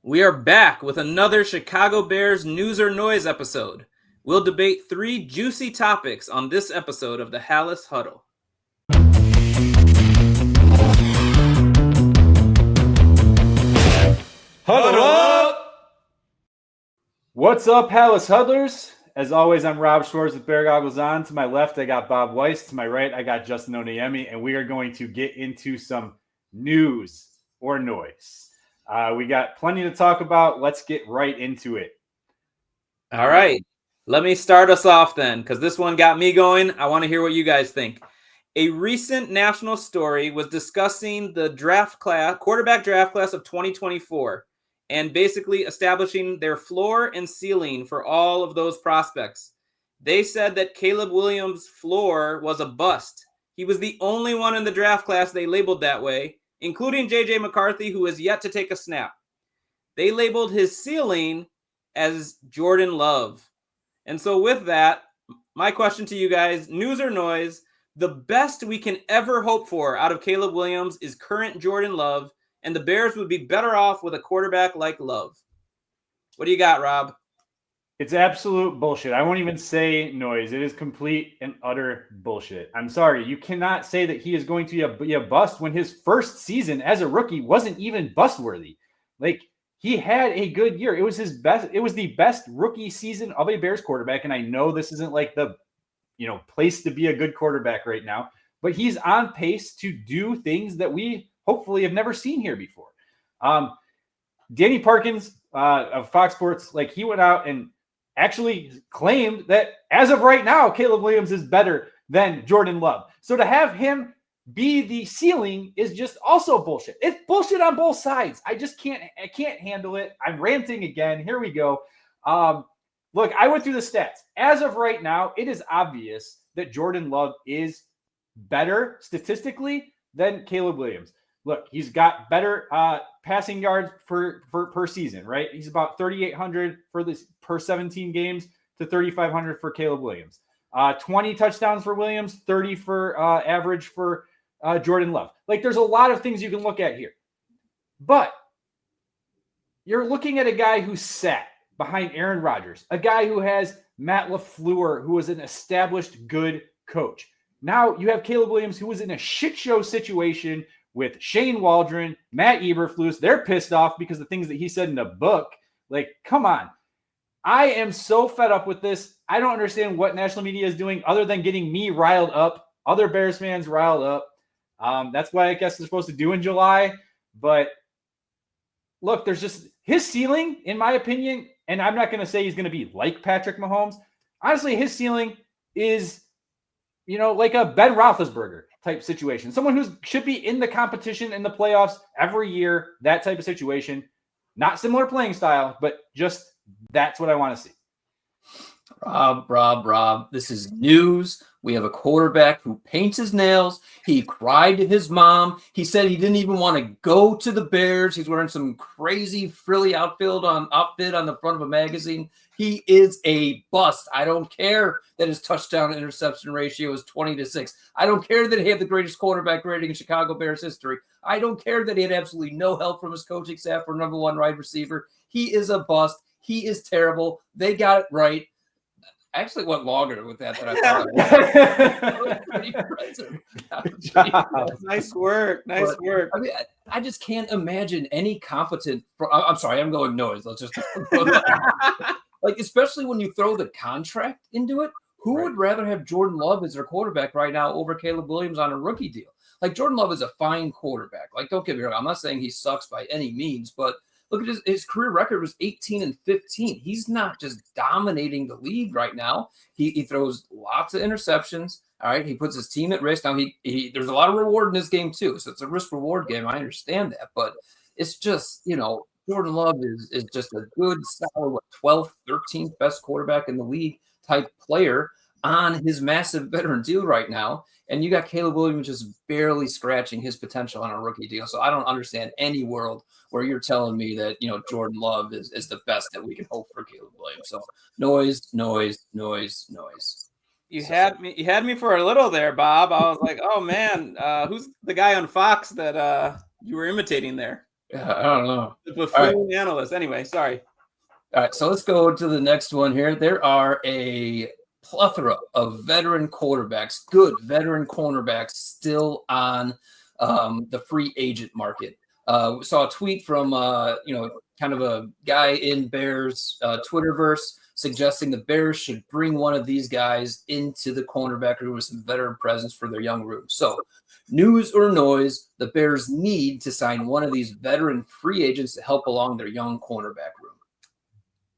We are back with another Chicago Bears News or Noise episode. We'll debate 3 juicy topics on this episode of the Halas Huddle. Huddle up! What's up, Halas Huddlers? As always, I'm Rob Schwartz with Bear Goggles On. To my left, I got Bob Weiss. To my right, I got Justin Oniemi, and we are going to get into some news or noise. We got plenty to talk about. Let's get right into it. All right. Let me start us off then, because this one got me going. I want to hear what you guys think. A recent national story was discussing the quarterback draft class of 2024, and basically establishing their floor and ceiling for all of those prospects. They said that Caleb Williams' floor was a bust. He was the only one in the draft class they labeled that way, including J.J. McCarthy, who has yet to take a snap. They labeled his ceiling as Jordan Love. And so with that, my question to you guys, news or noise, the best we can ever hope for out of Caleb Williams is current Jordan Love, and the Bears would be better off with a quarterback like Love. What do you got, Rob? It's absolute bullshit. I won't even say noise. It is complete and utter bullshit. I'm sorry. You cannot say that he is going to be a bust when his first season as a rookie wasn't even bust-worthy. Like, he had a good year. It was his best. It was the best rookie season of a Bears quarterback. And I know this isn't like the, place to be a good quarterback right now, but he's on pace to do things that we hopefully have never seen here before. Danny Parkins of Fox Sports, he went out and actually claimed that as of right now, Caleb Williams is better than Jordan Love. So to have him be the ceiling is just also bullshit. It's bullshit on both sides. I can't handle it. I'm ranting again. Here we go. Look, I went through the stats. As of right now, it is obvious that Jordan Love is better statistically than Caleb Williams. Look, he's got better passing yards per season, right? He's about 3,800 per 17 games to 3,500 for Caleb Williams. 20 touchdowns for Williams, 30 for average for Jordan Love. There's a lot of things you can look at here. But you're looking at a guy who sat behind Aaron Rodgers, a guy who has Matt LaFleur, who was an established good coach. Now you have Caleb Williams, who was in a shit show situation with Shane Waldron, Matt Eberflus. They're pissed off because of the things that he said in the book. Come on. I am so fed up with this. I don't understand what national media is doing other than getting me riled up, other Bears fans riled up. That's what I guess they're supposed to do in July. But look, there's just his ceiling, in my opinion, and I'm not going to say he's going to be like Patrick Mahomes. Honestly, his ceiling is, like a Ben Roethlisberger type situation. Someone who should be in the competition in the playoffs every year, that type of situation. Not similar playing style, but just that's what I want to see. Rob, this is news. We have a quarterback who paints his nails. He cried to his mom. He said he didn't even want to go to the Bears. He's wearing some crazy frilly outfit on the front of a magazine. He is a bust. I don't care that his touchdown interception ratio is 20-6. I don't care that he had the greatest quarterback rating in Chicago Bears history. I don't care that he had absolutely no help from his coaching staff for number one wide receiver. He is a bust. He is terrible. They got it right. I actually went longer with that than I thought. That was pretty impressive. Nice work. I mean, I just can't imagine any competent. I'm sorry, I'm going noise. Let's just especially when you throw the contract into it. Who would rather have Jordan Love as their quarterback right now over Caleb Williams on a rookie deal? Jordan Love is a fine quarterback. Don't get me wrong. I'm not saying he sucks by any means, but look at his career record was 18-15. He's not just dominating the league right now. He throws lots of interceptions. All right. He puts his team at risk. Now there's a lot of reward in this game too. So it's a risk reward game. I understand that, but it's just, Jordan Love is just a good, solid, 12th, 13th best quarterback in the league type player on his massive veteran deal right now. And you got Caleb Williams just barely scratching his potential on a rookie deal. So I don't understand any world where you're telling me that, Jordan Love is the best that we can hope for Caleb Williams. So noise. You had me for a little there, Bob. I was like, oh man, who's the guy on Fox that you were imitating there? Yeah, I don't know. The buffoon analyst. Anyway, sorry. All right, so let's go to the next one here. There are a plethora of veteran quarterbacks, good veteran cornerbacks, still on the free agent market. We saw a tweet from kind of a guy in Bears Twitterverse suggesting the Bears should bring one of these guys into the cornerback room with some veteran presence for their young room. So, news or noise, the Bears need to sign one of these veteran free agents to help along their young cornerback room.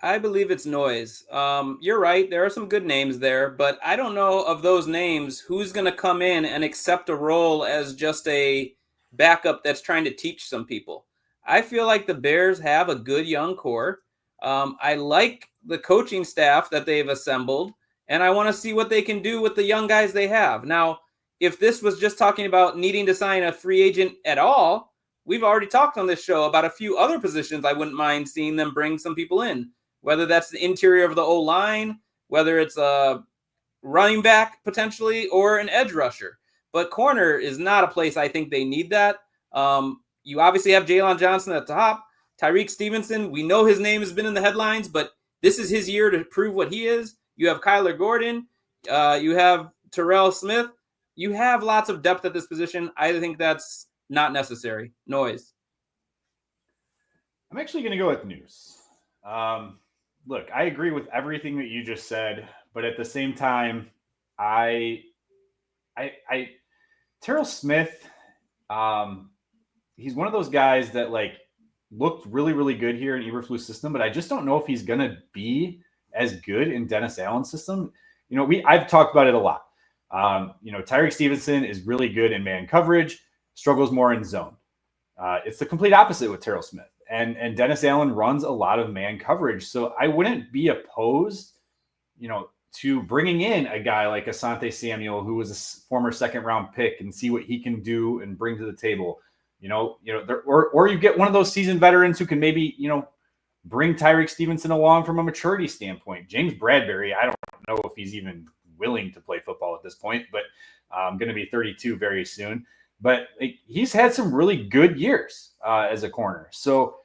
I believe it's noise. You're right. There are some good names there, but I don't know of those names who's going to come in and accept a role as just a backup that's trying to teach some people. I feel like the Bears have a good young core. I like the coaching staff that they've assembled, and I want to see what they can do with the young guys they have. Now, if this was just talking about needing to sign a free agent at all, we've already talked on this show about a few other positions I wouldn't mind seeing them bring some people in. Whether that's the interior of the O-line, whether it's a running back potentially, or an edge rusher. But corner is not a place I think they need that. You obviously have Jalen Johnson at the top. Tyreek Stevenson, we know his name has been in the headlines, but this is his year to prove what he is. You have Kyler Gordon. You have Terrell Smith. You have lots of depth at this position. I think that's not necessary. Noise. I'm actually going to go with news. Look, I agree with everything that you just said, but at the same time, Terrell Smith, he's one of those guys that like looked really, really good here in Eberflus system, but I just don't know if he's going to be as good in Dennis Allen's system. I've talked about it a lot. Tyreek Stevenson is really good in man coverage, struggles more in zone. It's the complete opposite with Terrell Smith. And Dennis Allen runs a lot of man coverage. So I wouldn't be opposed, to bringing in a guy like Asante Samuel, who was a former second-round pick, and see what he can do and bring to the table. Or you get one of those seasoned veterans who can maybe, bring Tyreek Stevenson along from a maturity standpoint. James Bradbury, I don't know if he's even willing to play football at this point, but I'm going to be 32 very soon. But he's had some really good years as a corner. So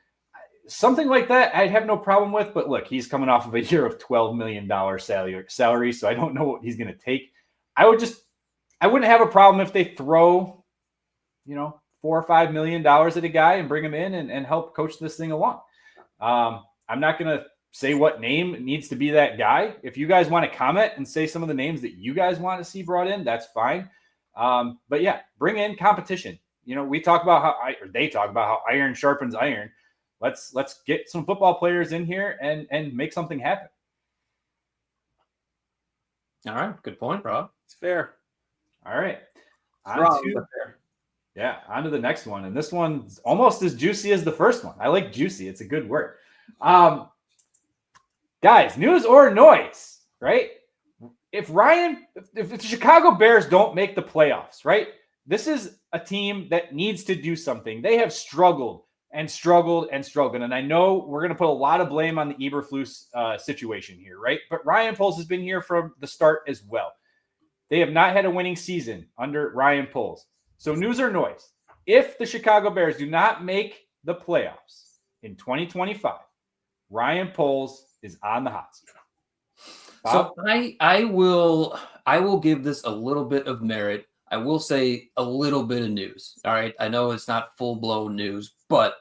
something like that, I'd have no problem with. But look, he's coming off of a year of $12 million salary, so I don't know what he's going to take. I wouldn't have a problem if they throw, $4 or $5 million at a guy and bring him in and help coach this thing along. I'm not going to say what name needs to be that guy. If you guys want to comment and say some of the names that you guys want to see brought in, that's fine. But yeah, bring in competition. We talk about they talk about how iron sharpens iron. Let's get some football players in here and make something happen. All right. Good point, Rob. It's fair. All right. Wrong, but fair. Yeah, on to the next one. And this one's almost as juicy as the first one. I like juicy. It's a good word. Guys, news or noise, right? If the Chicago Bears don't make the playoffs, right? This is a team that needs to do something. They have struggled and struggled and struggled. And I know we're going to put a lot of blame on the Eberflus situation here, right? But Ryan Poles has been here from the start as well. They have not had a winning season under Ryan Poles. So news or noise, if the Chicago Bears do not make the playoffs in 2025, Ryan Poles is on the hot seat. Bob? So I will give this a little bit of merit. I will say a little bit of news. All right. I know it's not full-blown news, but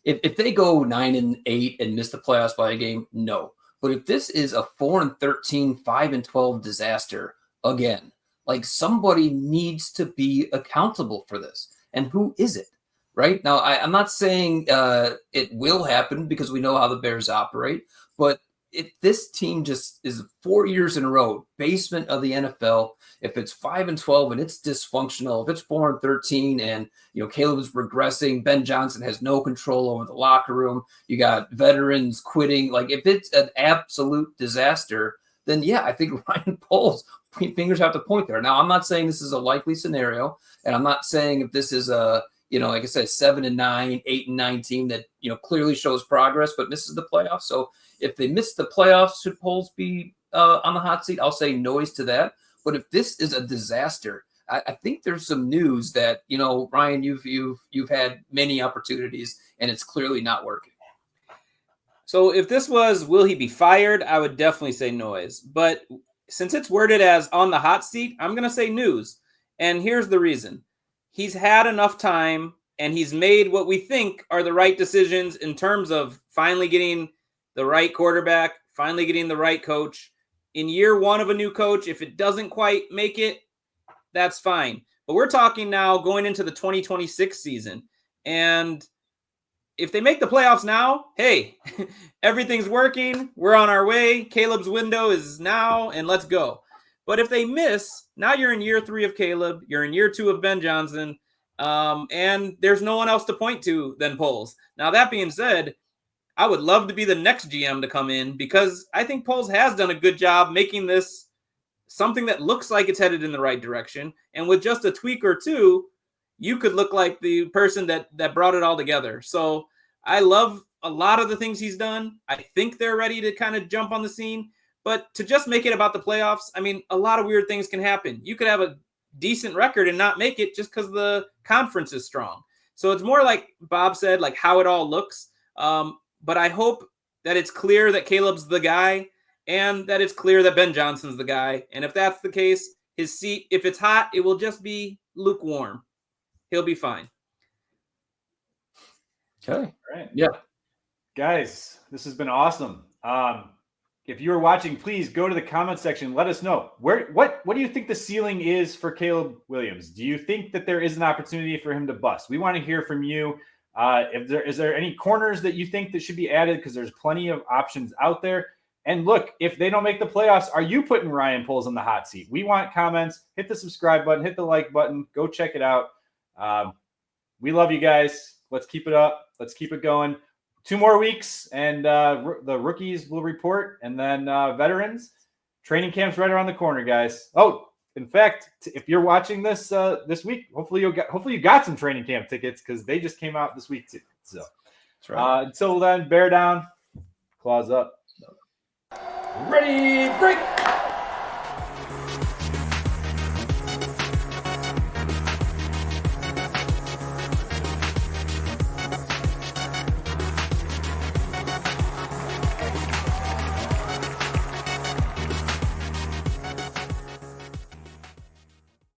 if they go 9-8 and miss the playoffs by a game, no. But if this is a 4-13, 5-12 disaster again, like somebody needs to be accountable for this. And who is it? Right now, I'm not saying it will happen because we know how the Bears operate, but if this team just is 4 years in a row, basement of the NFL, if it's 5-12 and it's dysfunctional, if it's 4-13 and Caleb is regressing, Ben Johnson has no control over the locker room, you got veterans quitting, like if it's an absolute disaster, then yeah, I think Ryan Poles, fingers have to point there. Now, I'm not saying this is a likely scenario, and I'm not saying if this is a like I said, 7-9, 8-9 team that, clearly shows progress, but misses the playoffs. So if they miss the playoffs, should Poles be on the hot seat? I'll say noise to that. But if this is a disaster, I think there's some news that, Ryan, you've had many opportunities and it's clearly not working. So if this was, will he be fired? I would definitely say noise. But since it's worded as on the hot seat, I'm going to say news. And here's the reason. He's had enough time and he's made what we think are the right decisions in terms of finally getting the right quarterback, finally getting the right coach. In year one of a new coach, if it doesn't quite make it, that's fine. But we're talking now going into the 2026 season. And if they make the playoffs now, hey, everything's working. We're on our way. Caleb's window is now, and let's go. But if they miss, now you're in year 3 of Caleb. You're in year 2 of Ben Johnson. And there's no one else to point to than Poles. Now, that being said, I would love to be the next GM to come in because I think Poles has done a good job making this something that looks like it's headed in the right direction. And with just a tweak or two, you could look like the person that brought it all together. So I love a lot of the things he's done. I think they're ready to kind of jump on the scene. But to just make it about the playoffs, I mean, a lot of weird things can happen. You could have a decent record and not make it just because the conference is strong. So it's more like Bob said, like how it all looks. But I hope that it's clear that Caleb's the guy and that it's clear that Ben Johnson's the guy. And if that's the case, his seat, if it's hot, it will just be lukewarm. He'll be fine. Okay. All right. Yeah. Guys, this has been awesome. If you are watching, please go to the comment section. Let us know what do you think the ceiling is for Caleb Williams? Do you think that there is an opportunity for him to bust? We want to hear from you. Is there any corners that you think that should be added? Because there's plenty of options out there. And look, if they don't make the playoffs, are you putting Ryan Poles on the hot seat? We want comments. Hit the subscribe button. Hit the like button. Go check it out. We love you guys. Let's keep it up. Let's keep it going. 2 more weeks, and the rookies will report, and then veterans. Training camp's right around the corner, guys. Oh, in fact, if you're watching this this week, hopefully you got some training camp tickets because they just came out this week too. So That's right. Until then, bear down, claws up. Ready, break.